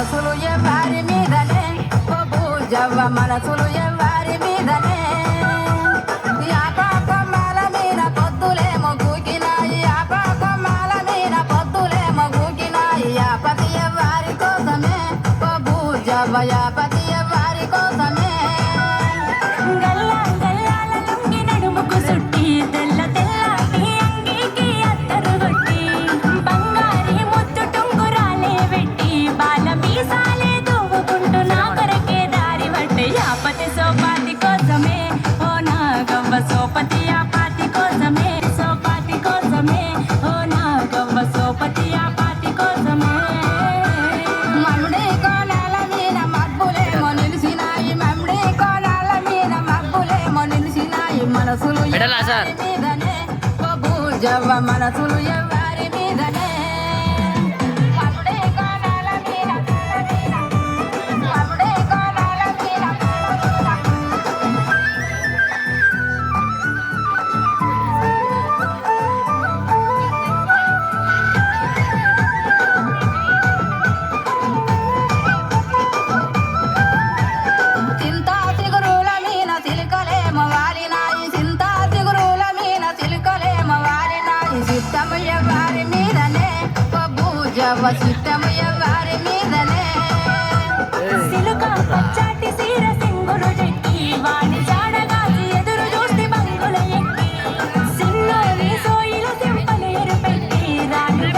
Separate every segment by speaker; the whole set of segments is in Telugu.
Speaker 1: మనసులు ఎవరి మీదనే ఓ పూజవ్వ మనసులు ఎవరి మీదనే ఆపాకొమ్మల మీద పొద్దులేమో గూకినాయి ఆపాకొమ్మల మీద పొద్దులేమో గూకినాయి ఆపతి ఎవరి కోసమే ఓ పూజవ్వ ఆపతి ఎవరి కోసమే
Speaker 2: సోపతి ఆపాతి కోసమే సోపాతి కోసమే ఓ నాగవ్వ సోపతి ఆపాతి కోసమే
Speaker 1: మమ్ముడి కోణాల మీద మబ్బులేమో నిలిసినాయి మమ్ముడి కోణాల మీద మబ్బులేమో నిలిసినాయి మనసులు ఎవరి మీదనే ఓ పూజవ్వ మనసులు ఎవరి మీదనే మమ్ముడి కోణాల మీద మమ్ముడి కోణాల మీద చింతా చిగురుల మీన చిలుకలేమో వాలినాయి చింతా చిగురుల మీన చిలుకలేమో వాలినాయి చిత్తము ఎవరి మీదనే ఓ పూజవ్వ చిత్తము ఎవరి మీదనే
Speaker 2: సిలుక పచ్చటి సీర సింగులు చెక్కి వాడి జాడగాసి ఎదురు చూస్తే బంగుల ఎక్కి సిన్నోని సోయిల సింపలు ఎరుపెట్టి రాణి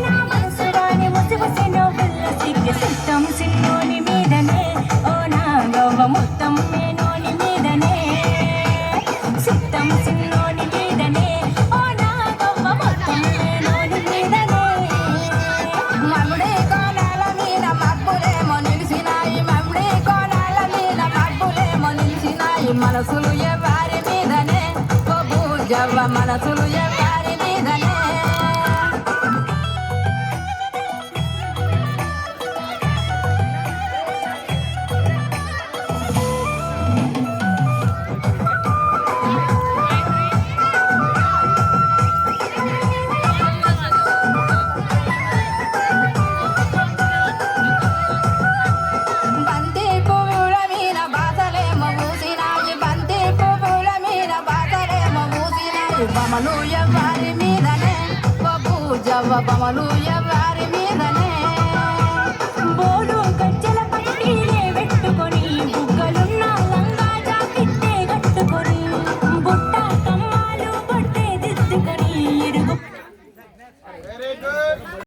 Speaker 2: నా మనసు రాని ముసిముసి నవ్వుల సిగ్గి సిద్ధం సిన్నోని మీదనే ఓ నాగవ్వ మొత్తం మేనోని మీదనే సిద్ధం సిన్నోని మీదనే ఓ నాగవ్వ మొత్తం మేనోని మీదనే
Speaker 1: మమ్ముడి కోణాల మీద మబ్బులేమో నిలిసినాయి మమ్ముడి కోణాల మీద మబ్బులేమో నిలిసినాయి మనసులు ఎవరి మీదనే ఓ పూజవ్వ మనసులు ఎవరి మీదనే బంతి పువ్వుల మీద బాసలేమో ఊసినాయి బంతి పువ్వుల మీద బాసలేమో ఊసినాయి బొమ్మలు ఎవరి మీదనే ఓ పూజవ్వ బొమ్మలు ఎవరి మీదనే
Speaker 2: బోలు